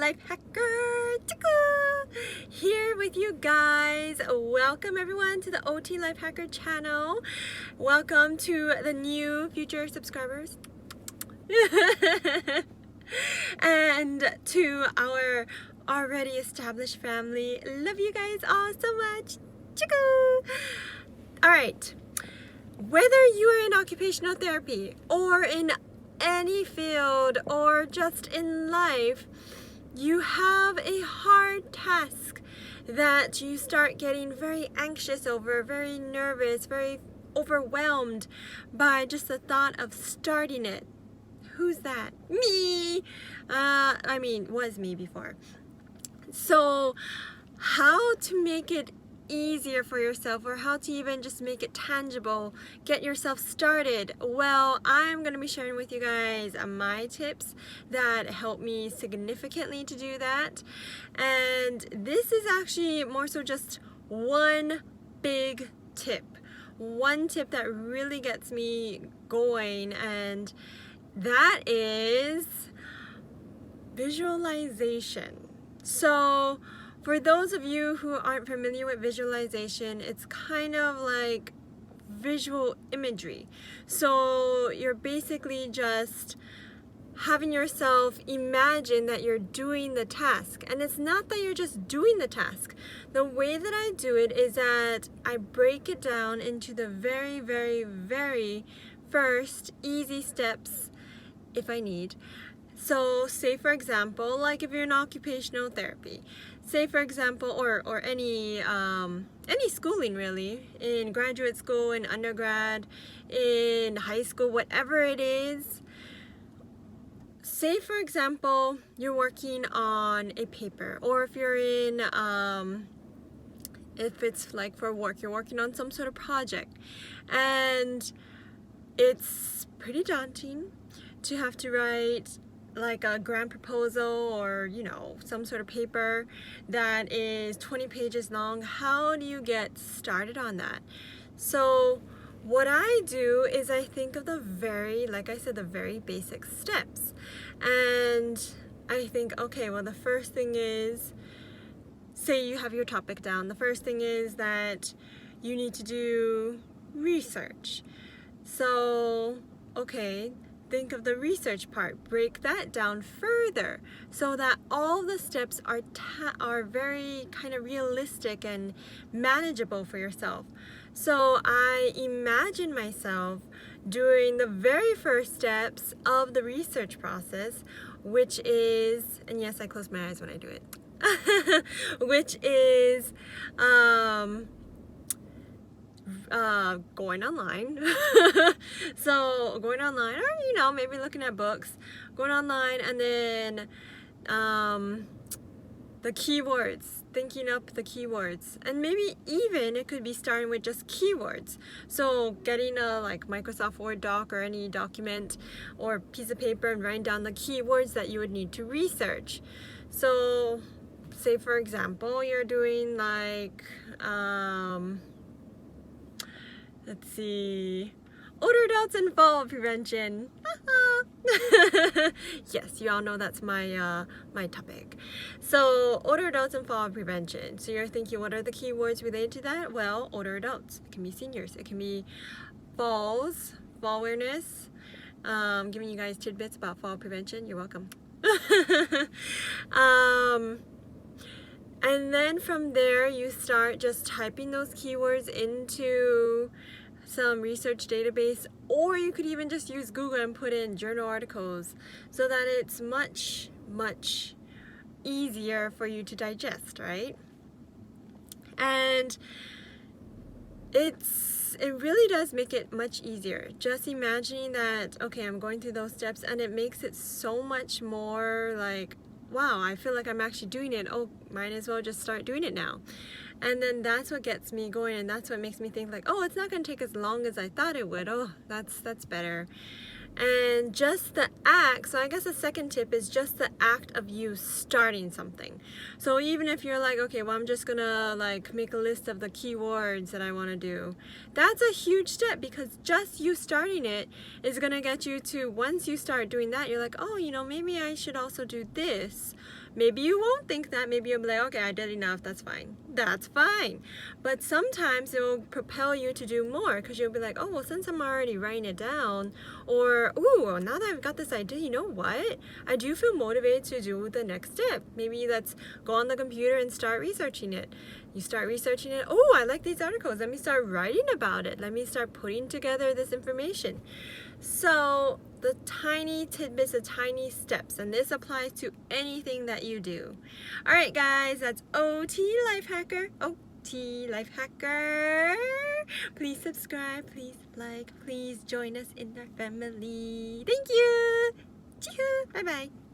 Life Hacker here with you guys. Welcome everyone to the OT Life Hacker channel. Welcome to the new future subscribers and to our already established family. Love you guys all so much. Alright, whether you are in occupational therapy or in any field or just in life, you have a hard task that you start getting very anxious over, very nervous, very overwhelmed by just the thought of starting it. Who's that? Me! Was me before. So, how to make it easier for yourself, or how to even just make it tangible, get yourself started? Well, I'm going to be sharing with you guys my tips that help me significantly to do that. And this is actually more so just one big tip. One tip that really gets me going, and that is visualization. So for those of you who aren't familiar with visualization, it's kind of like visual imagery. So you're basically just having yourself imagine that you're doing the task. And it's not that you're just doing the task. The way that I do it is that I break it down into the very, very, very first easy steps if I need. So say for example, like if you're in occupational therapy, say for example, or any schooling really, in graduate school, in undergrad, in high school, whatever it is. Say for example, you're working on a paper, or if you're in, if it's like for work, you're working on some sort of project, and it's pretty daunting to have to write like a grant proposal, or some sort of paper that is 20 pages long. How do you get started on that? So what I do is I think of the very basic steps, and I think, okay, well, the first thing is, say you have your topic down, the first thing is that you need to do research. So okay, think of the research part, break that down further so that all the steps are very kind of realistic and manageable for yourself. So I imagine myself doing the very first steps of the research process, which is, and yes, I close my eyes when I do it, which is going online. So going online, or maybe looking at books, going online, and then the keywords, thinking up the keywords, and maybe even it could be starting with just keywords. So getting a Microsoft Word doc or any document or piece of paper and writing down the keywords that you would need to research. So say for example, you're doing let's see, odor adults and fall prevention. Yes, you all know that's my my topic. So odor adults and fall prevention. So you're thinking, what are the keywords related to that? Well, older adults. It can be seniors. It can be fall awareness. Giving you guys tidbits about fall prevention. You're welcome. And then from there, you start just typing those keywords into some research database, or you could even just use Google and put in journal articles so that it's much, much easier for you to digest, right? And it really does make it much easier. Just imagining that, okay, I'm going through those steps, and it makes it so much more like, wow, I feel like I'm actually doing it. Oh, might as well just start doing it now. And then that's what gets me going, and that's what makes me think like, oh, it's not going to take as long as I thought it would. Oh, that's better. And just the act, so I guess the second tip is just the act of you starting something. So even if you're like, okay, well, I'm just gonna make a list of the keywords that I want to do, that's a huge step, because just you starting it is gonna get you to, once you start doing that, you're like, oh, maybe I should also do this. Maybe you won't think that. Maybe you'll be like, okay, I did enough. That's fine. That's fine. But sometimes it will propel you to do more because you'll be like, oh, well, since I'm already writing it down, or, ooh, now that I've got this idea, you know what? I do feel motivated to do the next step. Maybe let's go on the computer and start researching it. You start researching it. Oh, I like these articles. Let me start writing about it. Let me start putting together this information. So the tiny tidbits, the tiny steps, and this applies to anything that you do. All right, guys, that's OT Life Hacker. OT Life Hacker. Please subscribe, please like, please join us in our family. Thank you. Bye-bye.